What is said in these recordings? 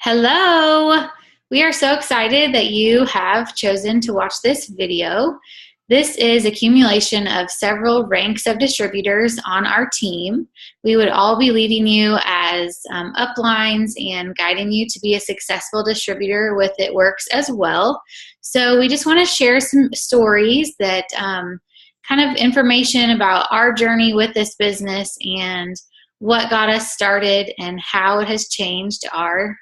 Hello! We are so excited that you have chosen to watch this video. This is accumulation of several ranks of distributors on our team. We would all be leading you as uplines and guiding you to be a successful distributor with It Works as well. So we just want to share some stories that kind of information about our journey with this business and what got us started and how it has changed our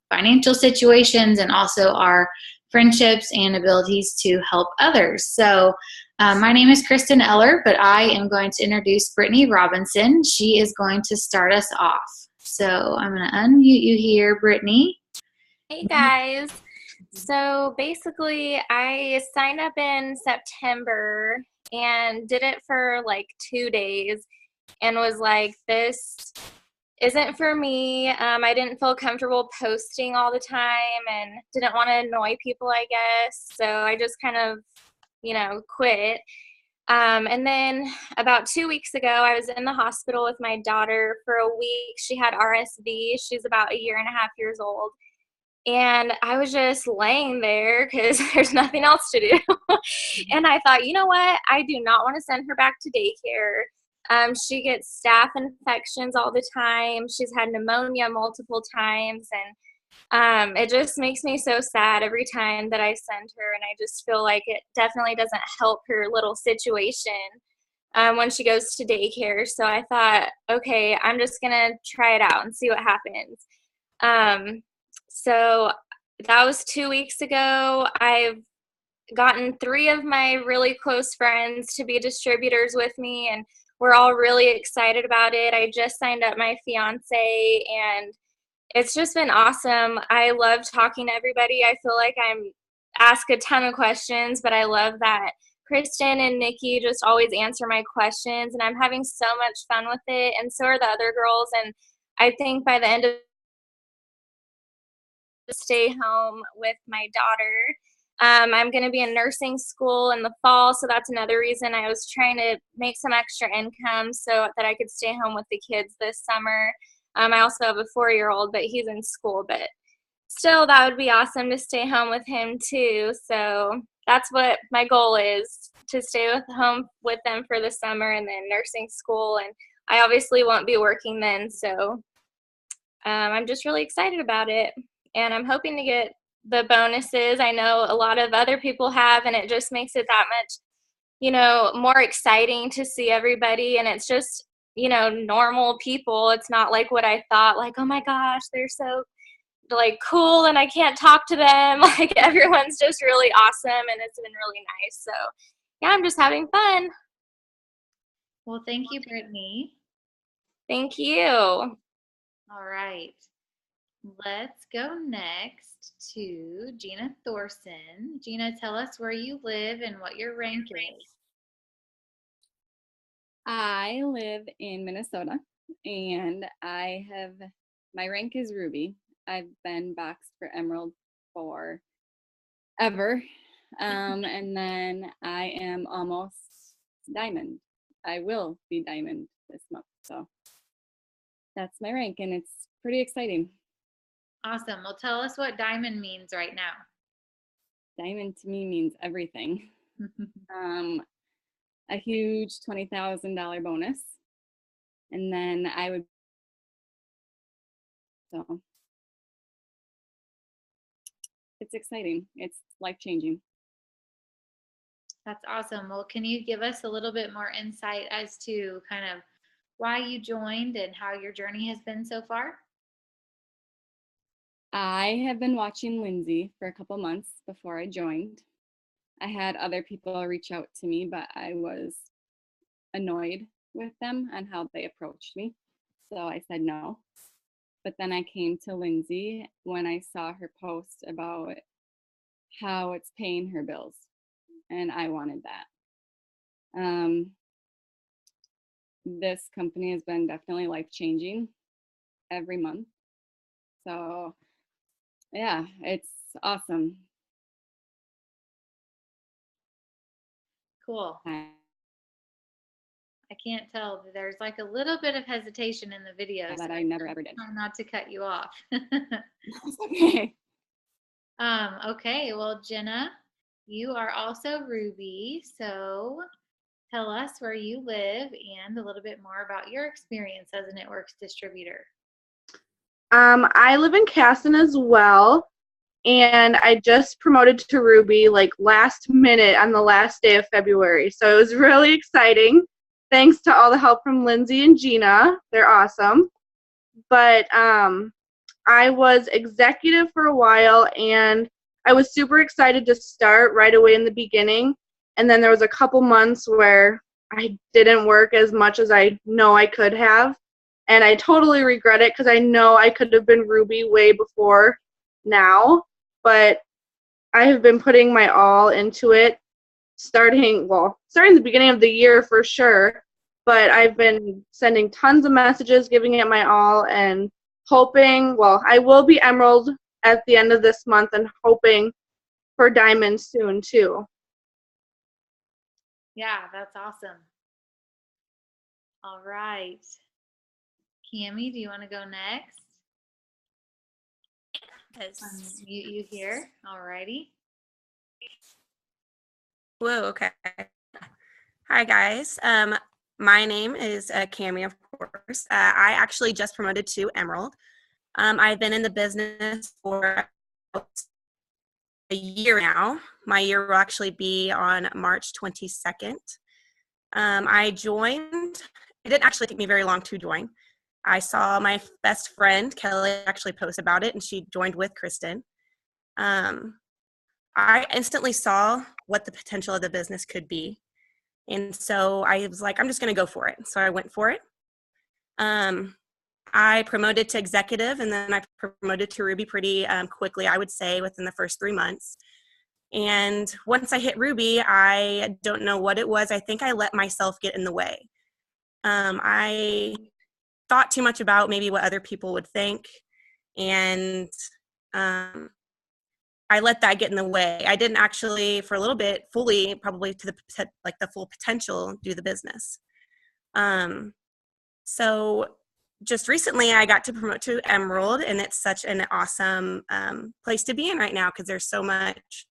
financial situations and also our friendships and abilities to help others. So my name is Kristen Eller, but I am going to introduce Brittany Robinson. She is going to start us off. So I'm going to unmute you here, Brittany. Hey guys. So basically, I signed up in September and did it for like 2 days and was like, this isn't for me. I didn't feel comfortable posting all the time and didn't want to annoy people, I guess. So I just kind of, quit. And then about 2 weeks ago, I was in the hospital with my daughter for a week. She had RSV. She's about a year and a half years old. And I was just laying there because there's nothing else to do. And I thought, you know what? I do not want to send her back to daycare. She gets staph infections all the time. She's had pneumonia multiple times. And it just makes me so sad every time that I send her. And I just feel like it definitely doesn't help her little situation when she goes to daycare. So I thought, okay, I'm just going to try it out and see what happens. So that was 2 weeks ago. I've gotten 3 of my really close friends to be distributors with me, and we're all really excited about it. I just signed up my fiance, and it's just been awesome. I love talking to everybody. I feel like I'm asked a ton of questions, but I love that Kristen and Nikki just always answer my questions, and I'm having so much fun with it, and so are the other girls. And I think by the end of stay home with my daughter. I'm going to be in nursing school in the fall, so that's another reason I was trying to make some extra income so that I could stay home with the kids this summer. I also have a 4-year-old, but he's in school, but still that would be awesome to stay home with him too. So that's what my goal is, to stay home with them for the summer and then nursing school. And I obviously won't be working then, so I'm just really excited about it. And I'm hoping to get the bonuses I know a lot of other people have, and it just makes it that much, more exciting to see everybody. And it's just, normal people. It's not like what I thought, like, oh my gosh, they're so like cool and I can't talk to them. Like everyone's just really awesome and it's been really nice. So yeah, I'm just having fun. Well, thank you, Brittany. Thank you. All right. Let's go next to Gina Thorson. Gina, tell us where you live and what your rank is. I live in Minnesota and my rank is Ruby. I've been boxed for Emerald for ever. And then I am almost Diamond. I will be Diamond this month. So that's my rank and it's pretty exciting. Awesome. Well, tell us what diamond means right now. Diamond to me means everything. A huge $20,000 bonus. And then so it's exciting. It's life-changing. That's awesome. Well, can you give us a little bit more insight as to kind of why you joined and how your journey has been so far? I have been watching Lindsay for a couple months before I joined. I had other people reach out to me, but I was annoyed with them and how they approached me. So I said no. But then I came to Lindsay when I saw her post about how it's paying her bills, and I wanted that. This company has been definitely life-changing every month. So yeah, it's awesome. Cool. I can't tell. There's like a little bit of hesitation in the video. That so I never ever did. I'm trying not to cut you off. Okay. Okay, well, Jenna, you are also Ruby, so tell us where you live and a little bit more about your experience as a Knitworks distributor. I live in Casson as well, and I just promoted to Ruby like last minute on the last day of February, so it was really exciting. Thanks to all the help from Lindsay and Gina. They're awesome. But I was executive for a while, and I was super excited to start right away in the beginning. And then there was a couple months where I didn't work as much as I know I could have. And I totally regret it because I know I could have been Ruby way before now. But I have been putting my all into it, starting the beginning of the year for sure. But I've been sending tons of messages, giving it my all, and hoping, I will be Emerald at the end of this month and hoping for Diamond soon too. Yeah, that's awesome. All right. Cami, do you want to go next? Yes. You here? All righty. Whoa, okay. Hi, guys. My name is Cami, of course. I actually just promoted to Emerald. I've been in the business for about a year now. My year will actually be on March 22nd. I joined. It didn't actually take me very long to join. I saw my best friend, Kelly, actually post about it, and she joined with Kristen. I instantly saw what the potential of the business could be. And so I was like, I'm just going to go for it. So I went for it. I promoted to executive, and then I promoted to Ruby pretty quickly, I would say, within the first 3 months. And once I hit Ruby, I don't know what it was. I think I let myself get in the way. I thought too much about maybe what other people would think, and I let that get in the way. I didn't actually, for a little bit, fully, probably to the full potential, do the business. So just recently, I got to promote to Emerald, and it's such an awesome place to be in right now because there's so much.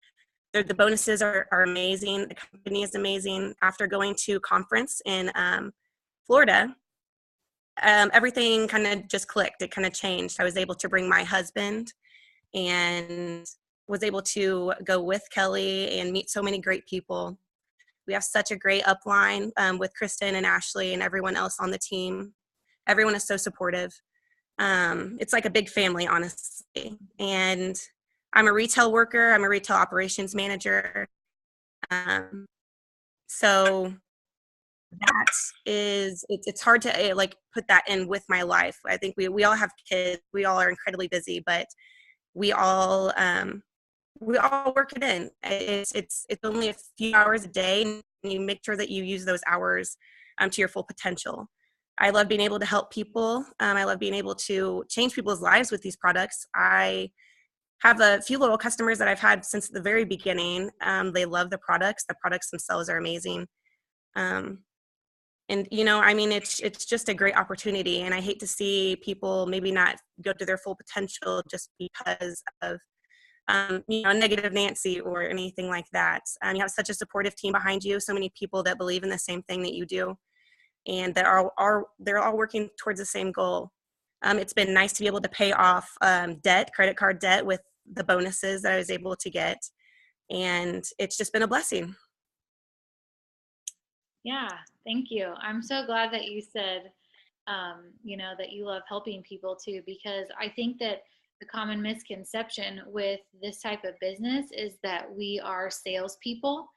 The bonuses are amazing. The company is amazing. After going to conference in Florida, everything kind of just clicked. It kind of changed. I was able to bring my husband and was able to go with Kelly and meet so many great people. We have such a great upline with Kristen and Ashley and everyone else on the team. Everyone is so supportive. It's like a big family, honestly. And I'm a retail worker. I'm a retail operations manager. So that is, it's hard to like put that in with my life. I think we all have kids. We all are incredibly busy, but we all work it in. It's only a few hours a day, and you make sure that you use those hours to your full potential. I love being able to help people. I love being able to change people's lives with these products. I have a few little customers that I've had since the very beginning. They love the products. The products themselves are amazing. And, I mean, it's just a great opportunity. And I hate to see people maybe not go to their full potential just because of, negative Nancy or anything like that. You have such a supportive team behind you, so many people that believe in the same thing that you do, and that they're all working towards the same goal. It's been nice to be able to pay off credit card debt with the bonuses that I was able to get. And it's just been a blessing. Yeah, thank you. I'm so glad that you said, that you love helping people too, because I think that the common misconception with this type of business is that we are salespeople,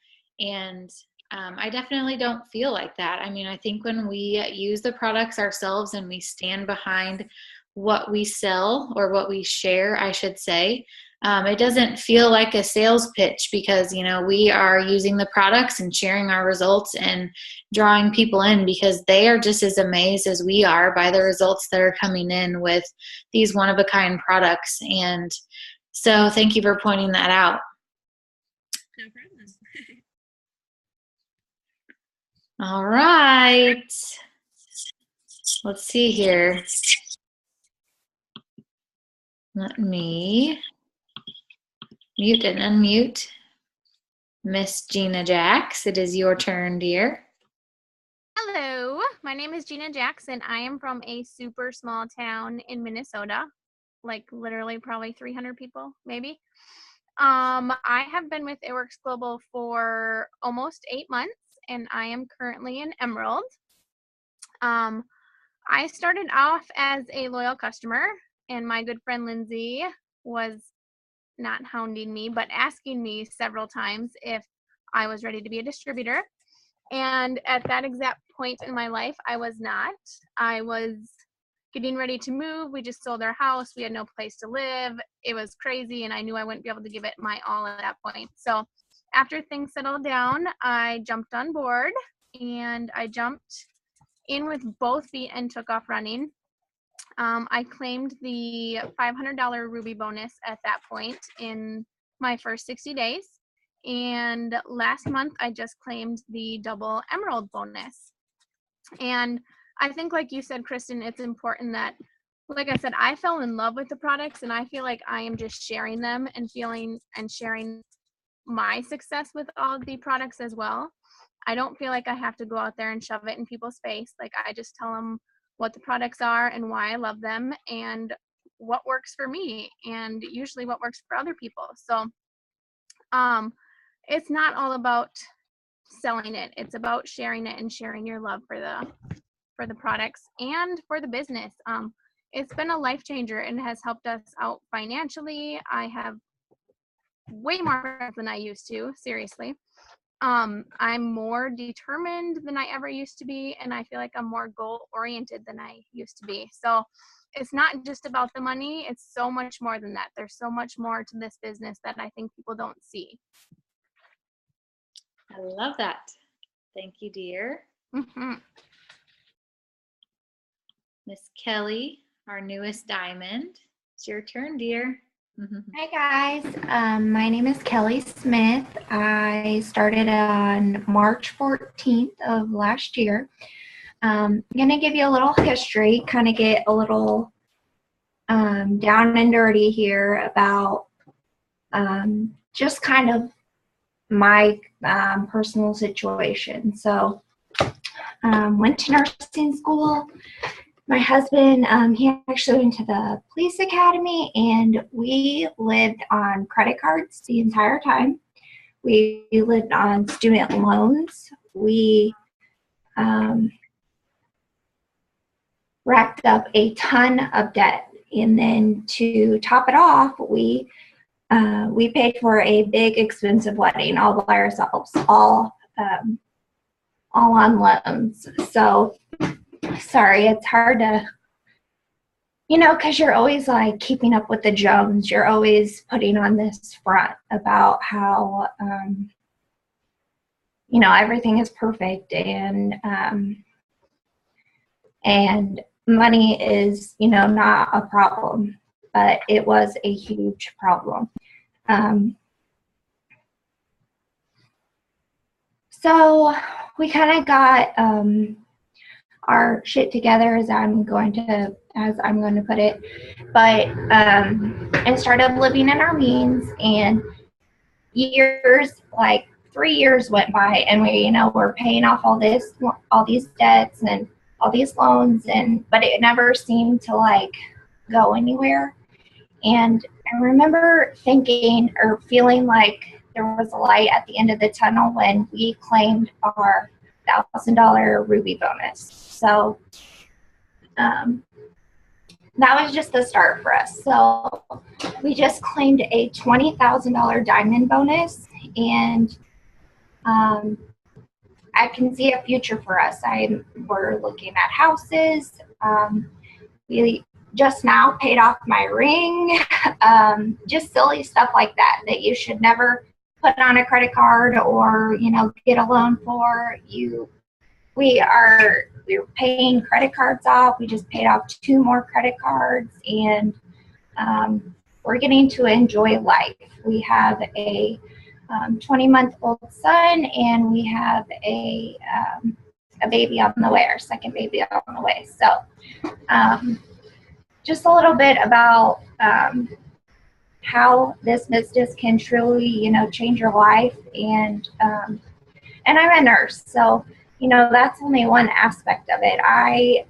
and I definitely don't feel like that. I mean, I think when we use the products ourselves and we stand behind what we sell, or what we share, I should say, it doesn't feel like a sales pitch because, we are using the products and sharing our results and drawing people in because they are just as amazed as we are by the results that are coming in with these one-of-a-kind products. And so thank you for pointing that out. No problem. All right. Let's see here. Let me mute and unmute Miss Gina Jax. It is your turn, dear. Hello, my name is Gina Jackson. I am from a super small town in Minnesota, like literally probably 300 people, maybe. I have been with It Works Global for almost 8 months, and I am currently in Emerald. I started off as a loyal customer, and my good friend Lindsay was not hounding me, but asking me several times if I was ready to be a distributor. And at that exact point in my life, I was not. I was getting ready to move. We just sold our house. We had no place to live. It was crazy, and I knew I wouldn't be able to give it my all at that point. So after things settled down, I jumped on board, and I jumped in with both feet and took off running. I claimed the $500 Ruby bonus at that point in my first 60 days. And last month, I just claimed the double Emerald bonus. And I think, like you said, Kristen, it's important that, like I said, I fell in love with the products, and I feel like I am just sharing them and sharing my success with all of the products as well. I don't feel like I have to go out there and shove it in people's face. Like, I just tell them what the products are and why I love them and what works for me, and usually what works for other people. So it's not all about selling it. It's about sharing it and sharing your love for the products and for the business. It's been a life changer and has helped us out financially. I have way more friends than I used to, seriously. I'm more determined than I ever used to be, and I feel like I'm more goal-oriented than I used to be. So it's not just about the money. It's so much more than that. There's so much more to this business that I think people don't see. I love that. Thank you, dear. Mm-hmm. Miss Kelly, our newest diamond. It's your turn, dear. Hi guys, my name is Kelly Smith. I started on March 14th of last year. I'm going to give you a little history, kind of get a little down and dirty here about just kind of my personal situation. So went to nursing school. My husband, he actually went to the police academy, and we lived on credit cards the entire time. We lived on student loans. We racked up a ton of debt. And then to top it off, we paid for a big, expensive wedding all by ourselves, all on loans. So sorry, it's hard to, because you're always like keeping up with the Jones. You're always putting on this front about how, everything is perfect and money is, not a problem, but it was a huge problem. So we kind of got our shit together, as I'm going to put it, but and started living in our means, and years, like 3 years went by, and we, we're paying off all these debts and all these loans, but it never seemed to like go anywhere. And I remember thinking or feeling like there was a light at the end of the tunnel when we claimed our $1,000 Ruby bonus. So that was just the start for us. So we just claimed a $20,000 diamond bonus, and I can see a future for us. We're looking at houses. We just now paid off my ring. Just silly stuff like that you should never put on a credit card or, get a loan for. We're paying credit cards off. We just paid off 2 more credit cards, and we're getting to enjoy life. We have a 20-month-old son, and we have a a baby on the way, our second baby on the way. So just a little bit about how this business can truly, you know, change your life. And I'm a nurse, so, you know, that's only one aspect of it. I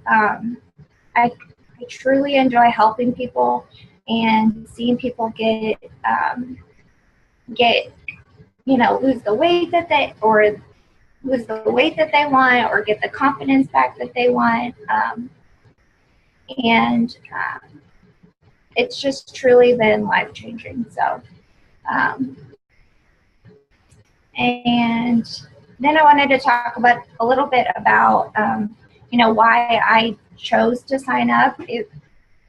truly enjoy helping people and seeing people get, you know, lose the weight that they want, or get the confidence back that they want. And it's just truly been life changing. So, and then I wanted to talk about a little bit about, you know, why I chose to sign up. It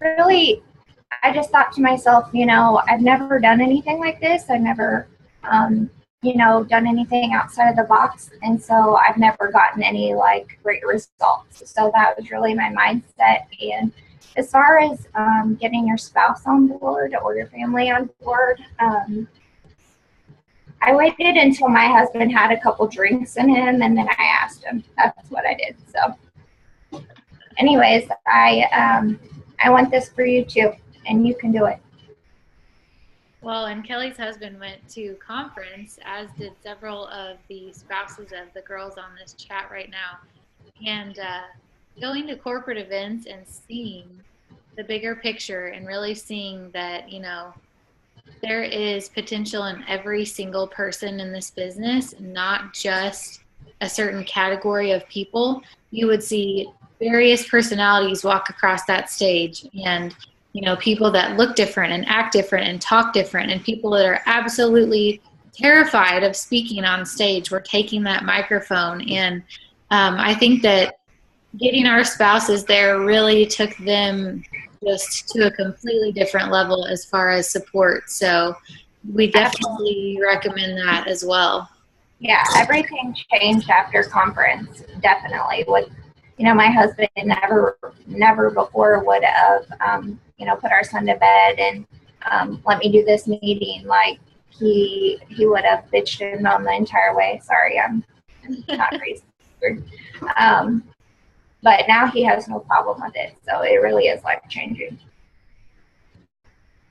really, I just thought to myself, you know, I've never done anything like this. I've never, you know, done anything outside of the box. And so I've never gotten any like great results. So that was really my mindset. And as far as getting your spouse on board or your family on board, I waited until my husband had a couple drinks in him, and then I asked him. That's what I did. So anyways, I want this for you too, and you can do it. Well, and Kelly's husband went to conference, as did several of the spouses of the girls on this chat right now. And going to corporate events and seeing the bigger picture and really seeing that, you know, there is potential in every single person in this business, not just a certain category of people. You would see various personalities walk across that stage, and, you know, people that look different and act different and talk different, and people that are absolutely terrified of speaking on stage were taking that microphone. And I think that getting our spouses there really took them just to a completely different level as far as support. So we definitely recommend that as well. Yeah, everything changed after conference, definitely. With, you know, my husband never before would have, you know, put our son to bed and let me do this meeting. Like, he would have bitched him on the entire way. Sorry, I'm not crazy. But now he has no problem with it. So it really is life changing.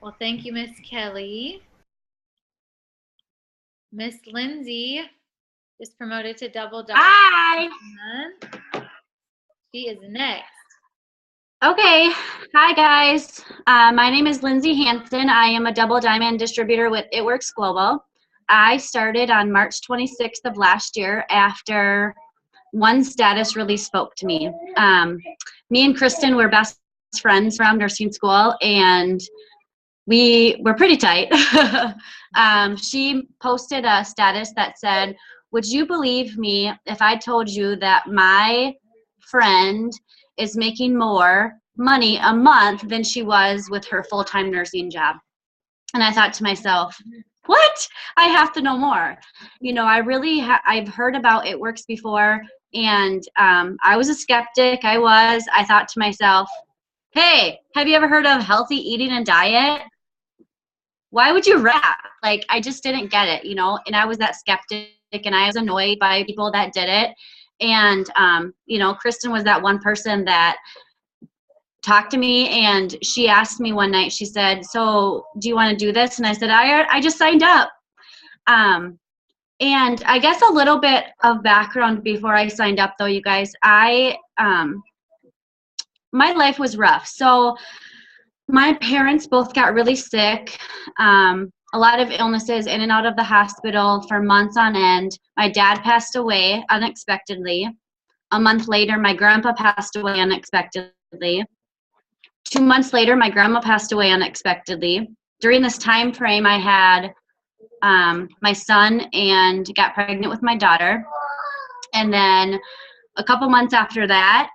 Well, thank you, Miss Kelly. Miss Lindsay is promoted to double dog. Hi. She is next. Okay. Hi, guys. My name is Lindsay Hansen. I am a double diamond distributor with It Works Global. I started on March 26th of last year after one status really spoke to me. Me and Kristen were best friends from nursing school, and we were pretty tight. She posted a status that said, "Would you believe me if I told you that my friend is making more money a month than she was with her full-time nursing job?" And I thought to myself, what? I have to know more. You know, I really, I've heard about It Works before, and I was a skeptic. I thought to myself, hey, have you ever heard of healthy eating and diet? Why would you rap? Like, I just didn't get it, you know, and I was that skeptic, and I was annoyed by people that did it. And, you know, Kristen was that one person that talked to me, and she asked me one night, she said, so do you want to do this? And I said, I just signed up. And I guess a little bit of background before I signed up, though, you guys, my life was rough. So my parents both got really sick, a lot of illnesses, in and out of the hospital for months on end. My dad passed away unexpectedly. A month later, my grandpa passed away unexpectedly. 2 months later, my grandma passed away unexpectedly. During this time frame, I had my son and got pregnant with my daughter. And then a couple months after that,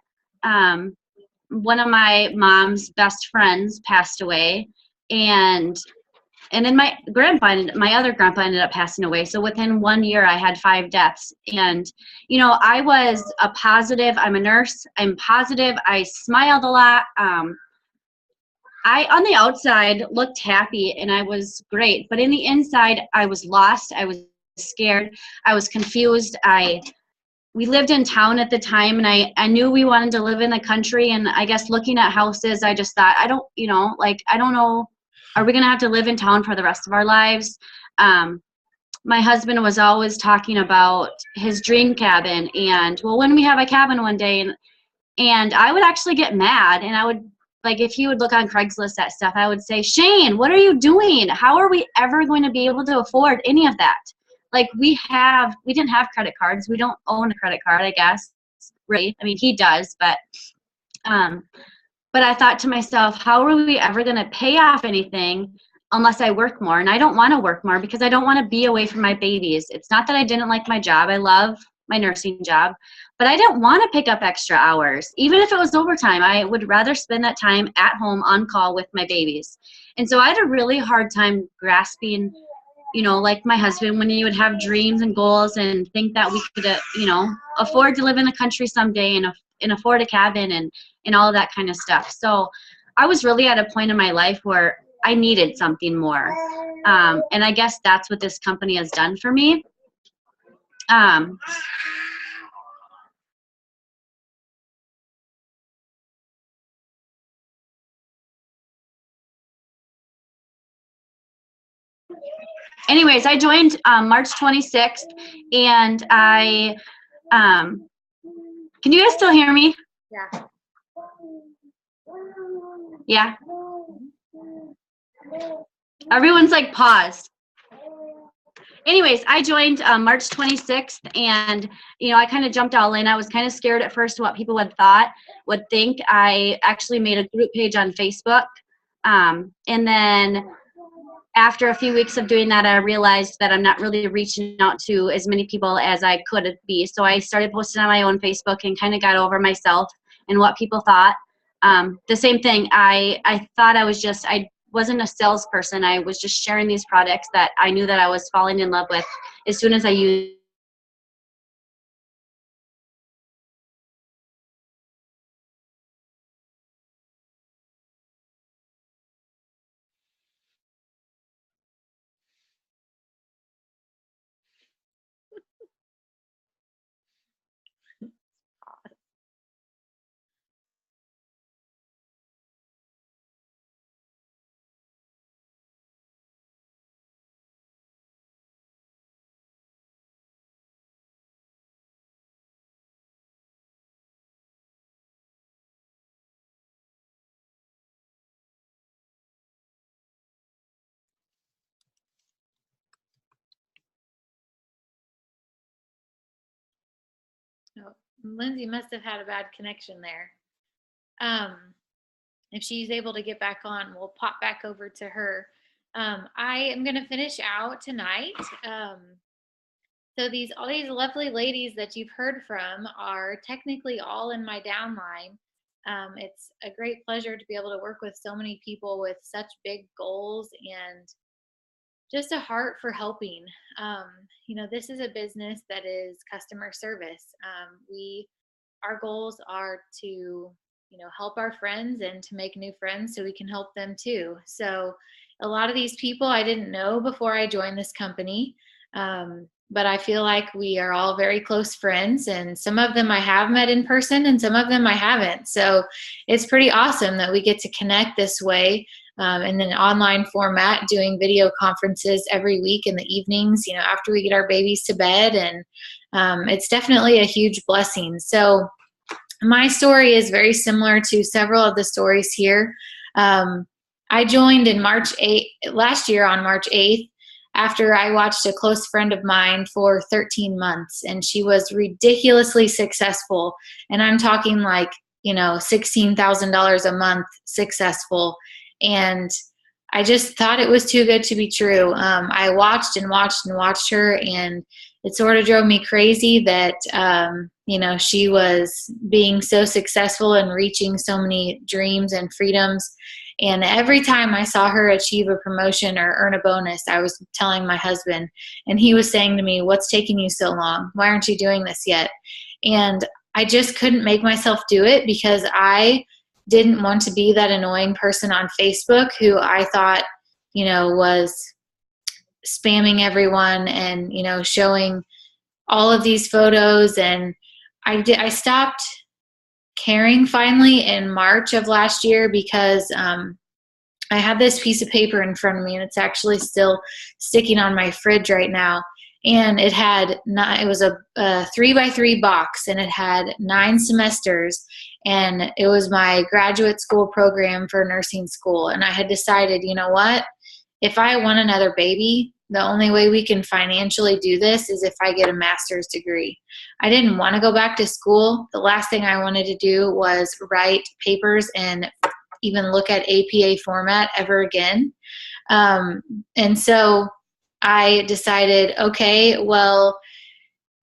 one of my mom's best friends passed away. And then my other grandpa ended up passing away. So within 1 year, I had 5 deaths. And, you know, I was I'm a nurse. I'm positive. I smiled a lot. I, on the outside, looked happy, and I was great. But in the inside, I was lost. I was scared. I was confused. I we lived in town at the time, and I knew we wanted to live in the country. And I guess looking at houses, I just thought, I don't know, are we going to have to live in town for the rest of our lives? My husband was always talking about his dream cabin, and well, when we have a cabin one day, and I would actually get mad, and I would, like, if he would look on Craigslist at stuff, I would say, Shane, what are you doing? How are we ever going to be able to afford any of that? Like, we didn't have credit cards. We don't own a credit card, I guess, really. I mean, he does, but I thought to myself, how are we ever going to pay off anything unless I work more? And I don't want to work more because I don't want to be away from my babies. It's not that I didn't like my job. I love my nursing job, but I didn't want to pick up extra hours. Even if it was overtime, I would rather spend that time at home on call with my babies. And so I had a really hard time grasping, like my husband, when he would have dreams and goals and think that we could, afford to live in the country someday and afford a cabin and all of that kind of stuff. So I was really at a point in my life where I needed something more. And I guess that's what this company has done for me. Anyways, I joined March 26th, and I, can you guys still hear me? Yeah. Yeah. Everyone's like paused. Anyways, I joined March 26th, and I kind of jumped all in. I was kind of scared at first what people would think. I actually made a group page on Facebook, and then after a few weeks of doing that, I realized that I'm not really reaching out to as many people as I could be. So I started posting on my own Facebook and kind of got over myself and what people thought. The same thing, I thought I wasn't a salesperson. I was just sharing these products that I knew that I was falling in love with as soon as I used. Oh, Lindsay must have had a bad connection there. If she's able to get back on, we'll pop back over to her. I am going to finish out tonight. So all these lovely ladies that you've heard from are technically all in my downline. It's a great pleasure to be able to work with so many people with such big goals and just a heart for helping. This is a business that is customer service. Our goals are to, help our friends and to make new friends so we can help them too. So a lot of these people I didn't know before I joined this company. But I feel like we are all very close friends, and some of them I have met in person and some of them I haven't. So it's pretty awesome that we get to connect this way in an online format, doing video conferences every week in the evenings, after we get our babies to bed. And it's definitely a huge blessing. So my story is very similar to several of the stories here. I joined in last year on March 8th. After I watched a close friend of mine for 13 months, and she was ridiculously successful. And I'm talking like, $16,000 a month successful. And I just thought it was too good to be true. I watched and watched and watched her, and it sort of drove me crazy that, she was being so successful and reaching so many dreams and freedoms. And every time I saw her achieve a promotion or earn a bonus, I was telling my husband, and he was saying to me, "What's taking you so long? Why aren't you doing this yet?" And I just couldn't make myself do it because I didn't want to be that annoying person on Facebook who I thought, was spamming everyone and, showing all of these photos, and I stopped caring finally in March of last year because I have this piece of paper in front of me, and it's actually still sticking on my fridge right now. And it was a 3x3 box, and it had 9 semesters, and it was my graduate school program for nursing school. And I had decided, you know what? If I want another baby, the only way we can financially do this is if I get a master's degree. I didn't want to go back to school. The last thing I wanted to do was write papers and even look at APA format ever again. And so I decided, okay, well,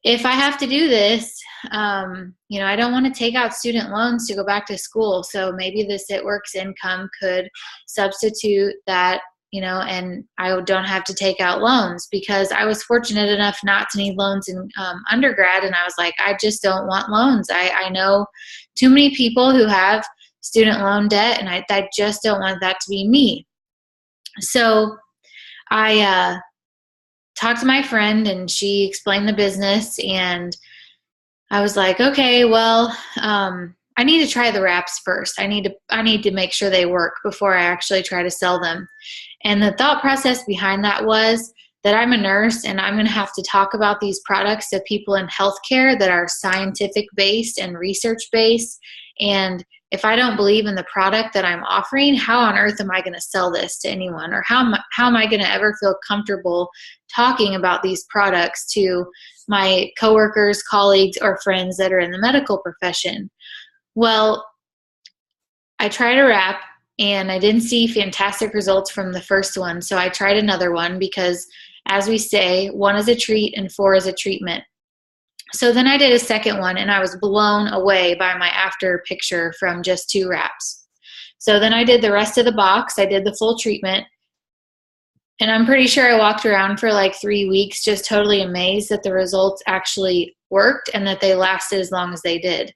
if I have to do this, I don't want to take out student loans to go back to school. So maybe this It Works income could substitute that, and I don't have to take out loans, because I was fortunate enough not to need loans in undergrad. And I was like, I just don't want loans. I know too many people who have student loan debt, and I just don't want that to be me. So I talked to my friend, and she explained the business, and I was like, okay, well, I need to try the wraps first. I need to make sure they work before I actually try to sell them. And the thought process behind that was that I'm a nurse, and I'm going to have to talk about these products to people in healthcare that are scientific based and research based. And if I don't believe in the product that I'm offering, how on earth am I going to sell this to anyone? Or how am I going to ever feel comfortable talking about these products to my coworkers, colleagues, or friends that are in the medical profession? Well, I tried a wrap, and I didn't see fantastic results from the first one. So I tried another one because, as we say, 1 is a treat and 4 is a treatment. So then I did a second one, and I was blown away by my after picture from just 2 wraps. So then I did the rest of the box. I did the full treatment, and I'm pretty sure I walked around for like 3 weeks just totally amazed that the results actually worked and that they lasted as long as they did.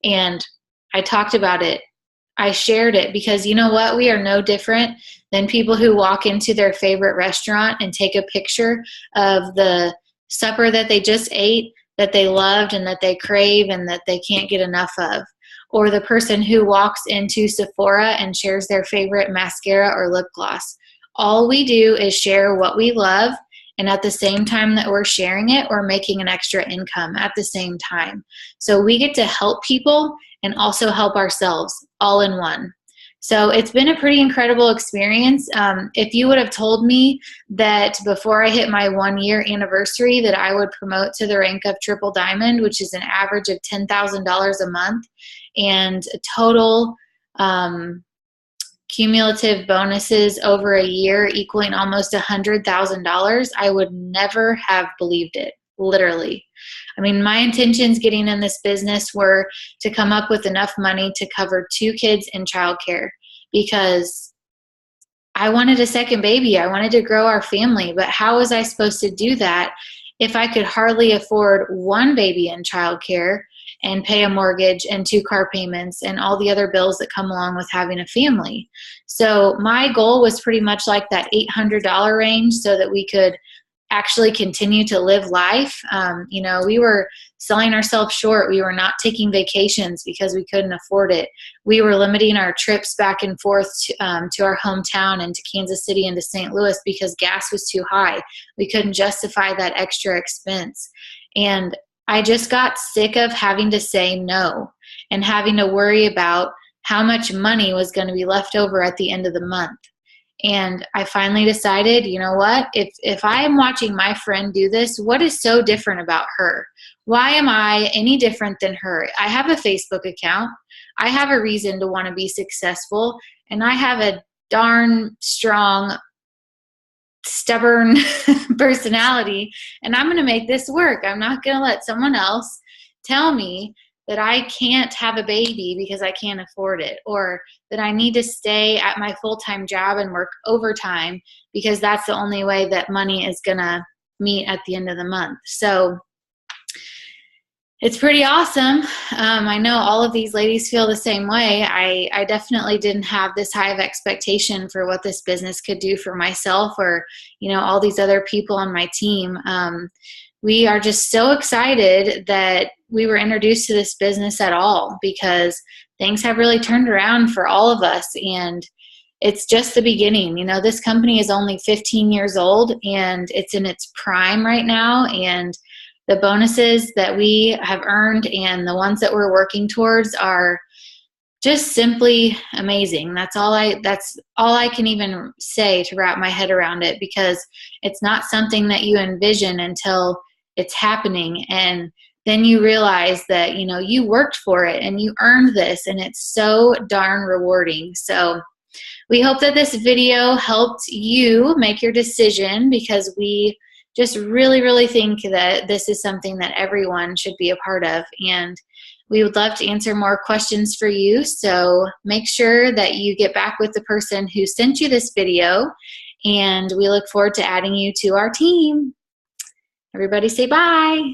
And I talked about it. I shared it because, you know what? We are no different than people who walk into their favorite restaurant and take a picture of the supper that they just ate, that they loved and that they crave and that they can't get enough of. Or the person who walks into Sephora and shares their favorite mascara or lip gloss. All we do is share what we love, and at the same time that we're sharing it, we're making an extra income at the same time. So we get to help people and also help ourselves all in one. So it's been a pretty incredible experience. If you would have told me that before I hit my 1-year anniversary that I would promote to the rank of triple diamond, which is an average of $10,000 a month, and total cumulative bonuses over a year equaling almost $100,000, I would never have believed it, literally. I mean, my intentions getting in this business were to come up with enough money to cover 2 kids in childcare, because I wanted a second baby. I wanted to grow our family, but how was I supposed to do that if I could hardly afford 1 baby in childcare and pay a mortgage and 2 car payments and all the other bills that come along with having a family? So my goal was pretty much like that $800 range so that we could actually continue to live life. We were selling ourselves short. We were not taking vacations because we couldn't afford it. We were limiting our trips back and forth to our hometown and to Kansas City and to St. Louis because gas was too high. We couldn't justify that extra expense. And I just got sick of having to say no and having to worry about how much money was going to be left over at the end of the month. And I finally decided, you know what, if I am watching my friend do this, what is so different about her? Why am I any different than her? I have a Facebook account. I have a reason to want to be successful. And I have a darn strong, stubborn personality. And I'm going to make this work. I'm not going to let someone else tell me that I can't have a baby because I can't afford it, or that I need to stay at my full-time job and work overtime because that's the only way that money is going to meet at the end of the month. So it's pretty awesome. I know all of these ladies feel the same way. I definitely didn't have this high of expectation for what this business could do for myself or, all these other people on my team. we are just so excited that we were introduced to this business at all, because things have really turned around for all of us, and it's just the beginning. You know, this company is only 15 years old and it's in its prime right now, and the bonuses that we have earned and the ones that we're working towards are just simply amazing. That's all I can even say to wrap my head around it, because it's not something that you envision until it's happening, and then you realize that, you know, you worked for it and you earned this, and it's so darn rewarding. So we hope that this video helped you make your decision, because we just really, really think that this is something that everyone should be a part of, and we would love to answer more questions for you. So make sure that you get back with the person who sent you this video, and we look forward to adding you to our team. Everybody say bye.